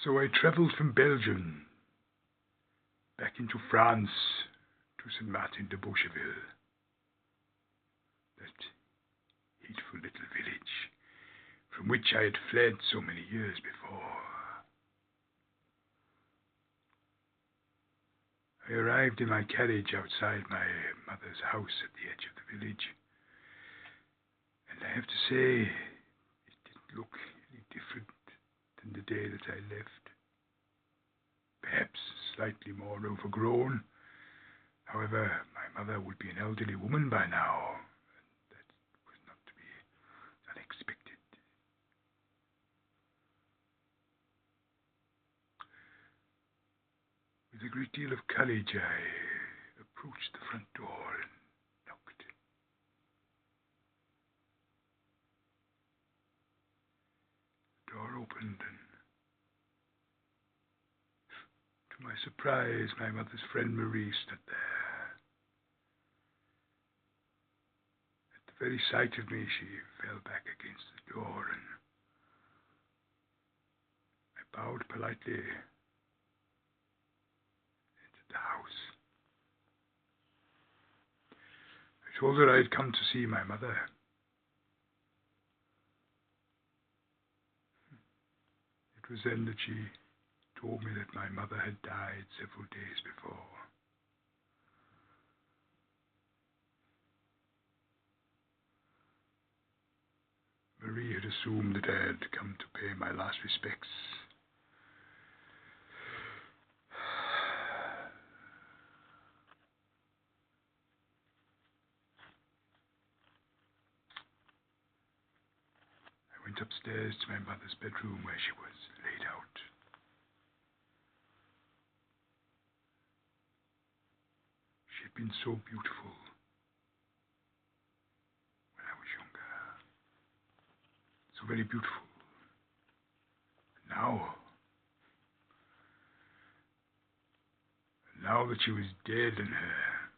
So I travelled from Belgium back into France to St. Martin de Beaucheville, that hateful little village from which I had fled so many years before. I arrived in my carriage outside my mother's house at the edge of the village, and I have to say, it didn't look any different than the day that I left. Perhaps slightly more overgrown. However, my mother would be an elderly woman by now, and that was not to be unexpected. With a great deal of courage, I approached the front door and knocked. The door opened, and to my surprise, my mother's friend Marie stood there. At the very sight of me, she fell back against the door, and I bowed politely and entered the house. I told her I had come to see my mother. It was then that she told me that my mother had died several days before. Marie had assumed that I had come to pay my last respects. I went upstairs to my mother's bedroom where she was laid out. She had been so beautiful when I was younger. So very beautiful. Now that she was dead and her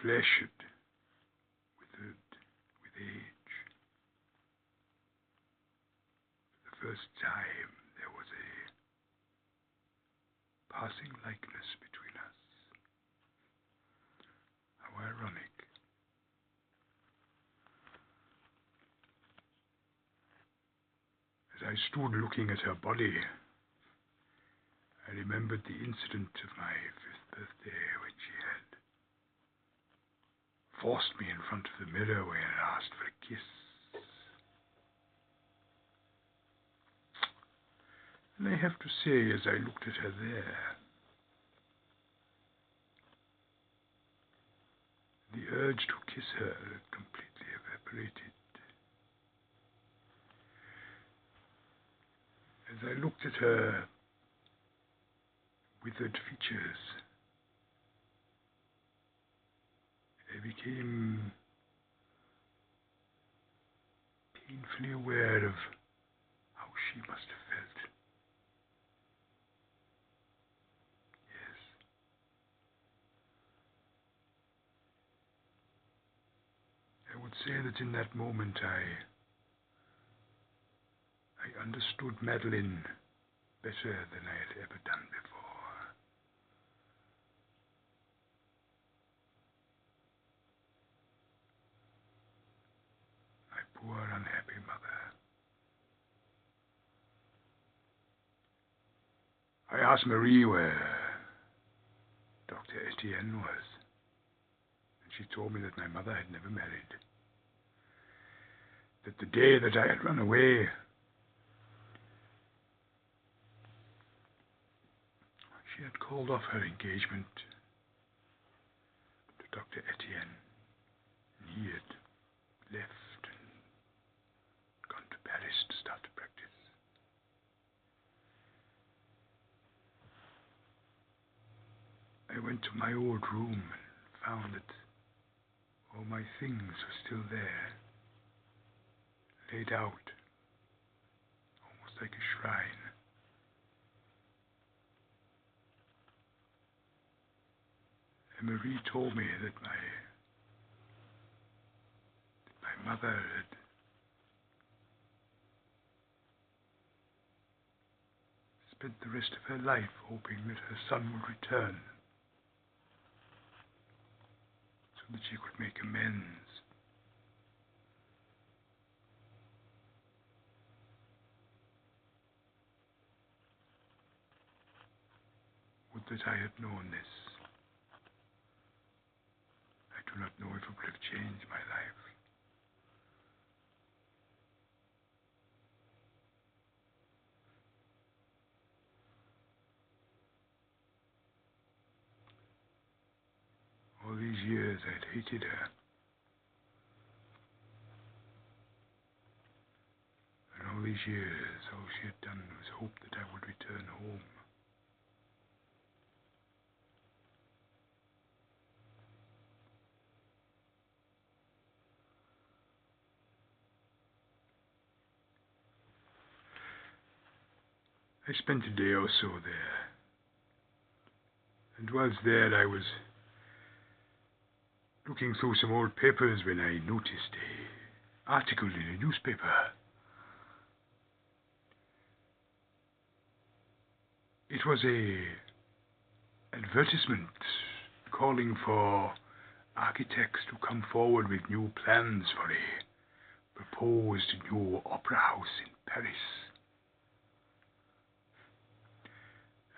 flesh had withered with age, for the first time there was a passing likeness between us. How ironic. As I stood looking at her body, I remembered the incident of my 5th birthday when she had forced me in front of the mirror when I asked for a kiss. And I have to say, as I looked at her there, the urge to kiss her had completely evaporated. As I looked at her withered features, I became painfully aware of how she must have felt. Yes. I would say that in that moment I understood Madeline better than I had ever done before. My poor unhappy mother. I asked Marie where Dr. Etienne was, and she told me that my mother had never married. That the day that I had run away, she had called off her engagement to Dr. Etienne, and he had left and gone to Paris to start to practice. I went to my old room and found that all my things were still there, laid out, almost like a shrine. And Marie told me that my mother spent the rest of her life hoping that her son would return, so that she could make amends. Would that I had known this. I do not know if it would have changed my life. All these years I had hated her. And all these years, all she had done was hope that I would return home. I spent a day or so there. And whilst there I was looking through some old papers when I noticed an article in a newspaper. It was an advertisement calling for architects to come forward with new plans for a proposed new opera house in Paris.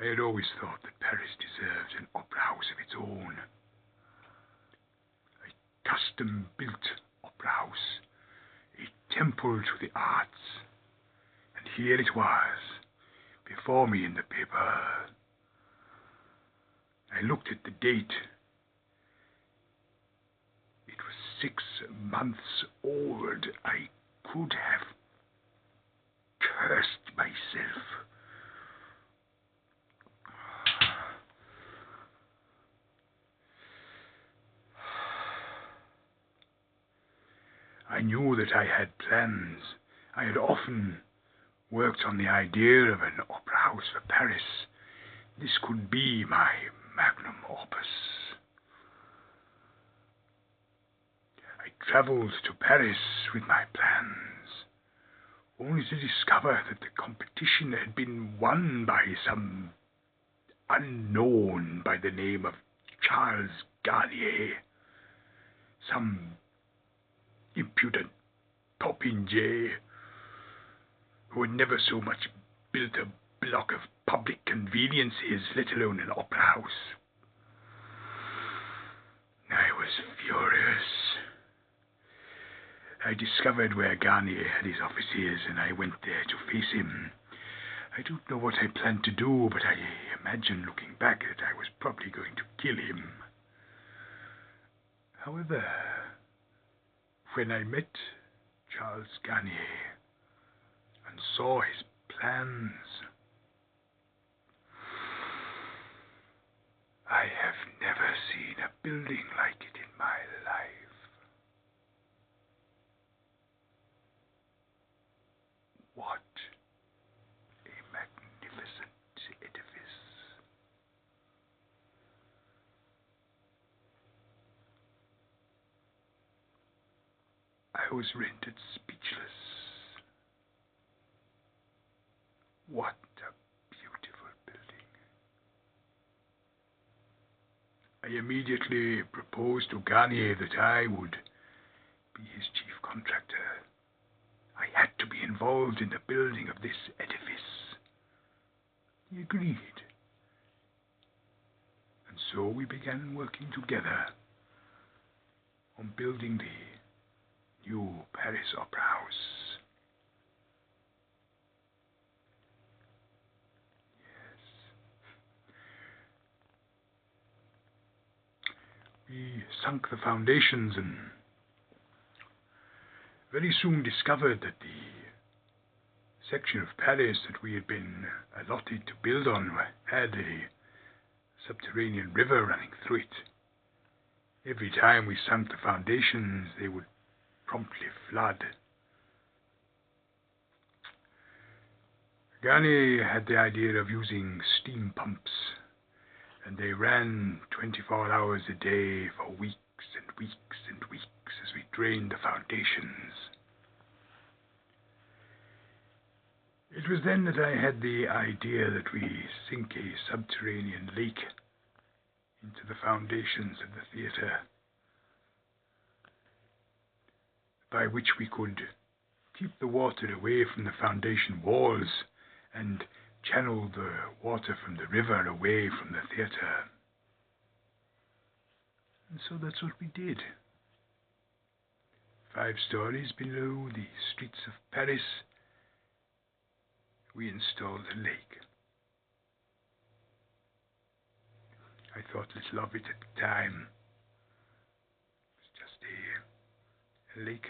I had always thought that Paris deserved an opera house of its own. A custom-built opera house, a temple to the arts. And here it was, before me in the paper. I looked at the date. It was 6 months old. I could have cursed myself. I knew that I had plans. I had often worked on the idea of an opera house for Paris. This could be my magnum opus. I travelled to Paris with my plans, only to discover that the competition had been won by some unknown by the name of Charles Garnier, some impudent popinjay who had never so much built a block of public conveniences, let alone an opera house. I was furious. I discovered where Garnier had his offices, and I went there to face him. I don't know what I planned to do, but I imagine, looking back, that I was probably going to kill him. However, when I met Charles Garnier and saw his plans, I have never seen a building like it in my life. What a magnificent edifice. I was rendered speechless. What a beautiful building. I immediately proposed to Garnier that I would be his chief contractor. I had to be involved in the building of this edifice. He agreed. And so we began working together on building the new Paris Opera House. We sunk the foundations and very soon discovered that the section of Paris that we had been allotted to build on had a subterranean river running through it. Every time we sunk the foundations, they would promptly flood. Garnier had the idea of using steam pumps, and they ran 24 hours a day for weeks and weeks and weeks as we drained the foundations. It was then that I had the idea that we sink a subterranean lake into the foundations of the theatre, by which we could keep the water away from the foundation walls and channel the water from the river away from the theatre. And so that's what we did. 5 stories below the streets of Paris, we installed a lake. I thought little of it at the time. It was just a lake